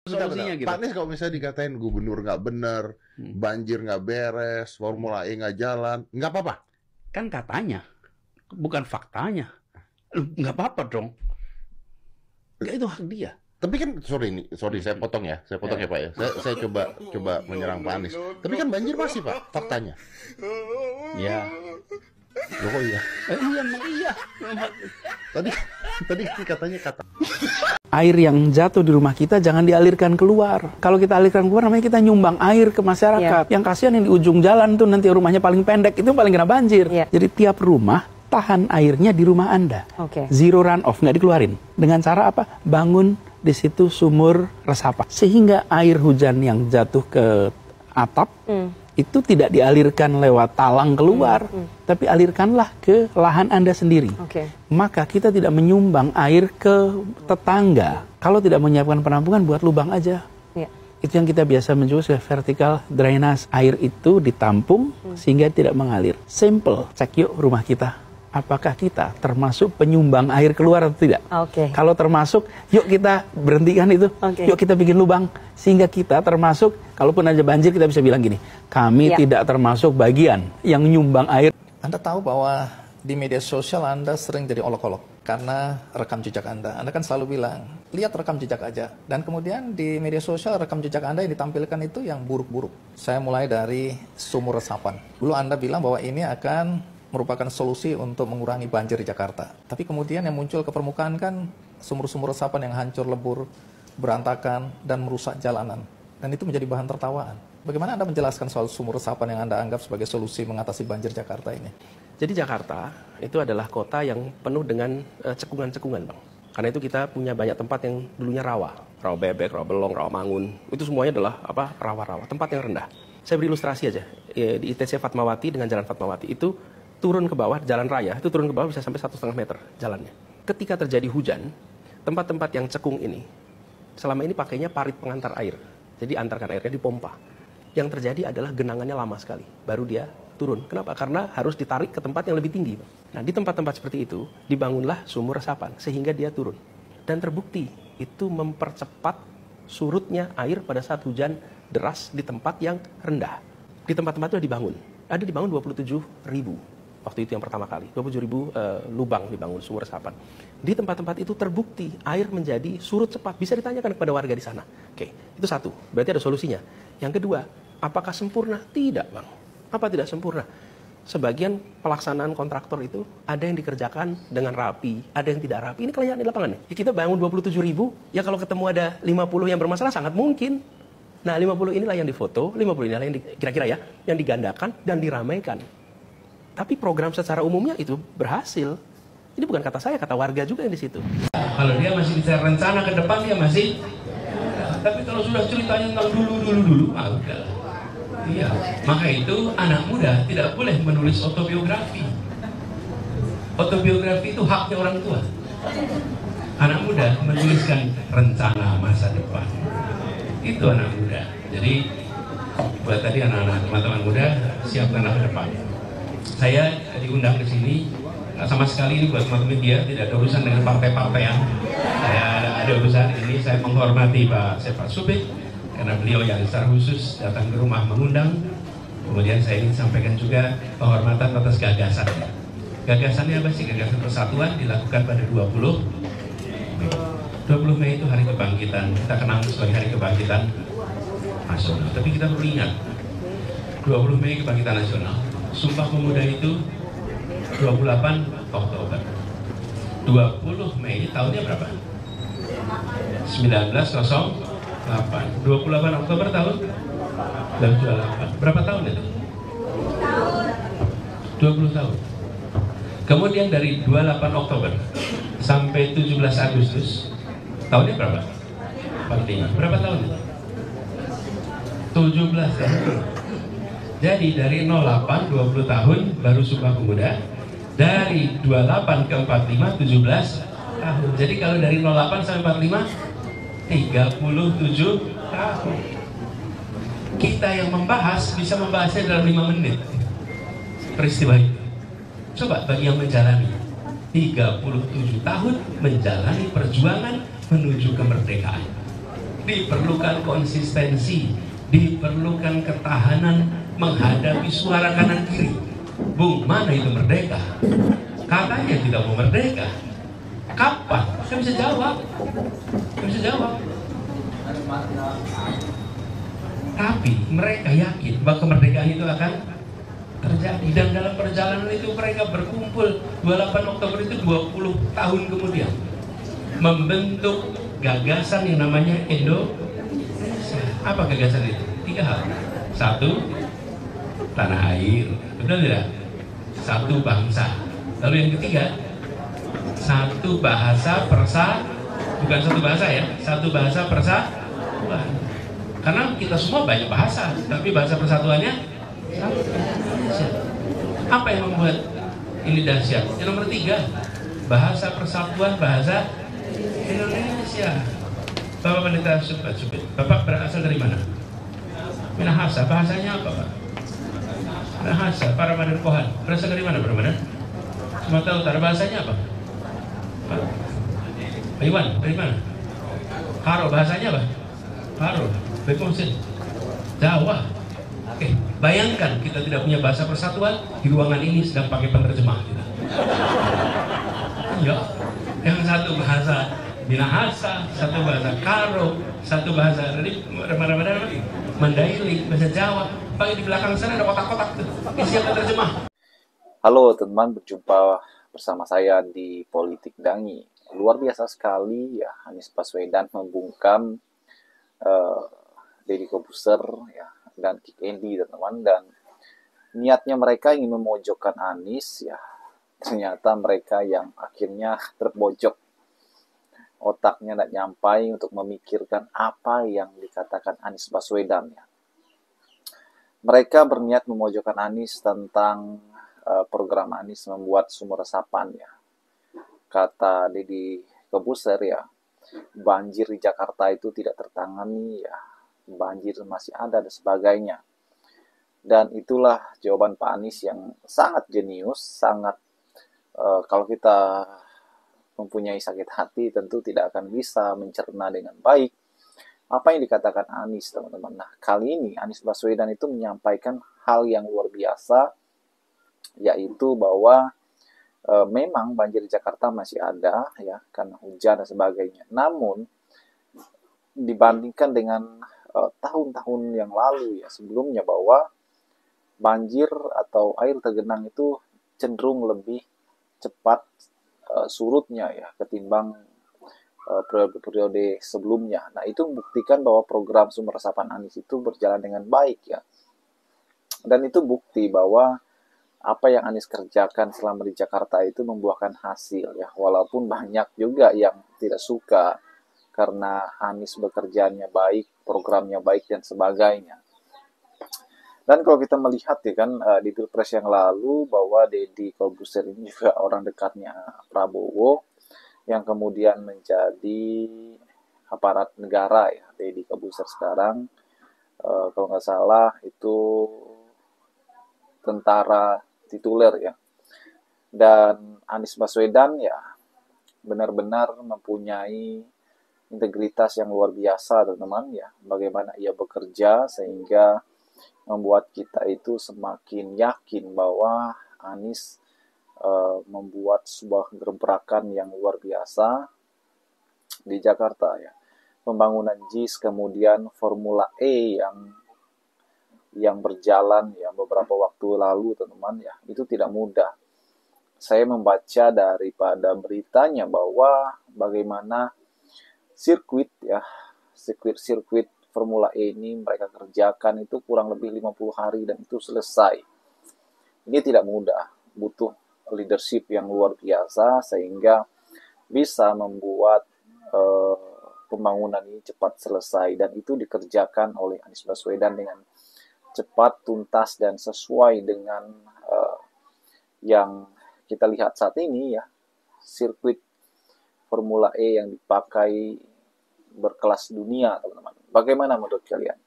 solusinya gitu. Pak Anies kalau misalnya dikatain gubernur nggak bener, banjir nggak beres, Formula E nggak jalan, nggak apa-apa. Kan katanya, bukan faktanya. Nggak apa-apa dong. Nggak, itu hak dia. Tapi kan sorry saya potong ya Pak ya. Saya coba menyerang Pak Anies. Tapi kan banjir masih Pak, faktanya. Ya. Loh kok iya? Iya, emang iya. Tadi katanya Air yang jatuh di rumah kita jangan dialirkan keluar. Kalau kita alirkan keluar namanya kita nyumbang air ke masyarakat. Yang kasihan yang di ujung jalan tuh nanti rumahnya paling pendek, itu paling kena banjir. Jadi tiap rumah tahan airnya di rumah Anda. Zero runoff, nggak dikeluarin. Dengan cara apa? Bangun di situ sumur resapan. Sehingga air hujan yang jatuh ke atap itu tidak dialirkan lewat talang keluar, tapi alirkanlah ke lahan Anda sendiri. Maka kita tidak menyumbang air ke tetangga. Kalau tidak menyiapkan penampungan, buat lubang aja. Itu yang kita biasa menyebut vertical drainage. Air itu ditampung sehingga tidak mengalir. Simple, cek yuk rumah kita. Apakah kita termasuk penyumbang air keluar atau tidak? Kalau termasuk, yuk kita berhentikan itu. Yuk kita bikin lubang. Sehingga kita termasuk, kalaupun ada banjir kita bisa bilang gini, kami tidak termasuk bagian yang nyumbang air. Anda tahu bahwa di media sosial Anda sering jadi olok-olok karena rekam jejak Anda. Anda kan selalu bilang, lihat rekam jejak aja. Dan kemudian di media sosial rekam jejak Anda yang ditampilkan itu yang buruk-buruk. Saya mulai dari sumur resapan. Dulu Anda bilang bahwa ini akan merupakan solusi untuk mengurangi banjir di Jakarta. Tapi kemudian yang muncul ke permukaan kan sumur-sumur resapan yang hancur lebur, berantakan, dan merusak jalanan. Dan itu menjadi bahan tertawaan. Bagaimana Anda menjelaskan soal sumur resapan yang Anda anggap sebagai solusi mengatasi banjir Jakarta ini? Jadi Jakarta itu adalah kota yang penuh dengan cekungan-cekungan, Bang. Karena itu kita punya banyak tempat yang dulunya rawa. Rawa bebek, rawa belong, rawa mangun. Itu semuanya adalah rawa-rawa, tempat yang rendah. Saya beri ilustrasi aja. Di ITC Fatmawati dengan Jalan Fatmawati itu turun ke bawah, jalan raya, itu turun ke bawah bisa sampai 1,5 meter jalannya. Ketika terjadi hujan, tempat-tempat yang cekung ini, selama ini pakainya parit pengantar air. Jadi antarkan airnya dipompa. Yang terjadi adalah genangannya lama sekali, baru dia turun. Kenapa? Karena harus ditarik ke tempat yang lebih tinggi. Nah, di tempat-tempat seperti itu, dibangunlah sumur resapan, sehingga dia turun. Dan terbukti, itu mempercepat surutnya air pada saat hujan deras di tempat yang rendah. Di tempat-tempat itu dibangun. Ada dibangun 27.000. Waktu itu yang pertama kali, 27.000 lubang dibangun sumur resapan. Di tempat-tempat itu terbukti air menjadi surut cepat. Bisa ditanyakan kepada warga di sana. Oke, itu satu. Berarti ada solusinya. Yang kedua, apakah sempurna? Tidak, Bang. Apa tidak sempurna? Sebagian pelaksanaan kontraktor itu ada yang dikerjakan dengan rapi, ada yang tidak rapi. Ini kelihatan di lapangan nih. Kita bangun 27.000, ya kalau ketemu ada 50 yang bermasalah sangat mungkin. Nah, 50 inilah yang difoto, 50 inilah yang kira-kira ya, yang digandakan dan diramaikan. Tapi program secara umumnya itu berhasil. Ini bukan kata saya, kata warga juga yang di situ. Kalau dia masih bicara rencana ke depan, dia masih. Tapi kalau sudah ceritanya tentang dulu, udah. Iya. Maka itu anak muda tidak boleh menulis autobiografi. Autobiografi itu haknya orang tua. Anak muda menuliskan rencana masa depan. Itu anak muda. Jadi buat tadi anak-anak teman-teman muda siapkan ke depan. Saya diundang ke sini sama sekali ini buat teman-teman media, tidak ada urusan dengan partai-partaian. Saya ada urusan ini, saya menghormati Pak Sefat Subik karena beliau yang secara khusus datang ke rumah mengundang. Kemudian saya ingin sampaikan juga penghormatan atas gagasannya. Gagasannya apa sih? Gagasan persatuan dilakukan pada 20 Mei itu hari kebangkitan. Kita kenal sebagai hari kebangkitan nasional. Tapi kita perlu ingat 20 Mei kebangkitan nasional. Sumpah Pemuda itu 28 Oktober. 20 Mei tahunnya berapa? 1908. 28 Oktober tahun 1928. Berapa tahun itu? 20 tahun. Kemudian dari 28 Oktober sampai 17 Agustus tahunnya berapa? 45. Berapa tahun itu? 17 tahun. Jadi dari 08 20 tahun baru Sumpah Pemuda. Dari 28 ke 45 17 tahun. Jadi kalau dari 08 sampai 45 37 tahun. Kita yang membahas bisa membahasnya dalam 5 menit. Peristiwa itu. Coba bagi yang menjalani 37 tahun menjalani perjuangan menuju kemerdekaan. diperlukan konsistensi, diperlukan ketahanan menghadapi suara kanan kiri. Bung, mana itu merdeka? Katanya tidak mau merdeka. Kapan? Saya bisa jawab. Saya bisa jawab. Tapi mereka yakin bahwa kemerdekaan itu akan terjadi, dan dalam perjalanan itu mereka berkumpul 28 Oktober itu 20 tahun kemudian membentuk gagasan yang namanya Indonesia. Apa gagasan itu? 3 hal. 1, tanah air, betul tidak? 1, bangsa. Lalu yang ketiga, 1 bahasa bukan 1 bahasa ya, 1 bahasa persatuan. Karena kita semua banyak bahasa, tapi bahasa persatuannya satu, Indonesia. Apa yang membuat ini dahsyat? Yang nomor 3, bahasa persatuan, bahasa Indonesia. Bapak Pendeta Subit, Bapak berasal dari mana? Minahasa, bahasanya apa Pak? Minahasa, para Madan Kohan. Berasal dari mana Pak Madan? Sumatera Utara, bahasanya apa? Pak Iwan, dari mana? Karo, bahasanya apa? Karo, Bekosin, Jawa. Oke, bayangkan kita tidak punya bahasa persatuan, di ruangan ini sedang pakai penerjemah kita. Ya, yang 1 bahasa Minahasa, 1 bahasa Karo, 1 bahasa Mandailing, bahasa Jawa. Pakai di belakang sana ada kotak-kotak tuh, isi penerjemah. Halo teman, berjumpa bersama saya di Politik Dangi. Luar biasa sekali ya, Anies Baswedan membungkam Deddy Corbuzier ya, dan Kick Andy teman-teman, dan niatnya mereka ingin memojokkan Anies ya, ternyata mereka yang akhirnya terpojok, otaknya tidak nyampai untuk memikirkan apa yang dikatakan Anies Baswedan ya. Mereka berniat memojokkan Anies tentang program Anies membuat sumur resapan ya. Kata Deddy Corbuzier ya, banjir di Jakarta itu tidak tertangani ya, banjir masih ada dan sebagainya. Dan itulah jawaban Pak Anies yang sangat jenius, sangat kalau kita mempunyai sakit hati tentu tidak akan bisa mencerna dengan baik apa yang dikatakan Anies, teman-teman. Nah, kali ini Anies Baswedan itu menyampaikan hal yang luar biasa, yaitu bahwa memang banjir di Jakarta masih ada ya, karena hujan dan sebagainya. Namun dibandingkan dengan tahun-tahun yang lalu ya sebelumnya, bahwa banjir atau air tergenang itu cenderung lebih cepat surutnya ya ketimbang periode-periode sebelumnya. Nah, itu membuktikan bahwa program sumur resapan Anies itu berjalan dengan baik ya. Dan itu bukti bahwa apa yang Anies kerjakan selama di Jakarta itu membuahkan hasil ya, walaupun banyak juga yang tidak suka karena Anies bekerjanya baik, programnya baik dan sebagainya. Dan kalau kita melihat ya kan di Pilpres yang lalu bahwa Deddy Corbuzier ini juga orang dekatnya Prabowo yang kemudian menjadi aparat negara ya. Deddy Corbuzier sekarang kalau nggak salah itu tentara tituler ya. Dan Anies Baswedan ya benar-benar mempunyai integritas yang luar biasa, teman-teman ya. Bagaimana ia bekerja sehingga membuat kita itu semakin yakin bahwa Anies membuat sebuah gebrakan yang luar biasa di Jakarta ya. Pembangunan JIS, kemudian Formula E yang berjalan ya beberapa waktu lalu, teman-teman ya, itu tidak mudah. Saya membaca daripada beritanya bahwa bagaimana sirkuit Formula E ini mereka kerjakan itu kurang lebih 50 hari dan itu selesai. Ini tidak mudah, butuh leadership yang luar biasa sehingga bisa membuat pembangunan ini cepat selesai, dan itu dikerjakan oleh Anies Baswedan dengan cepat, tuntas, dan sesuai dengan yang kita lihat saat ini ya, sirkuit Formula E yang dipakai berkelas dunia, teman-teman. Bagaimana menurut kalian?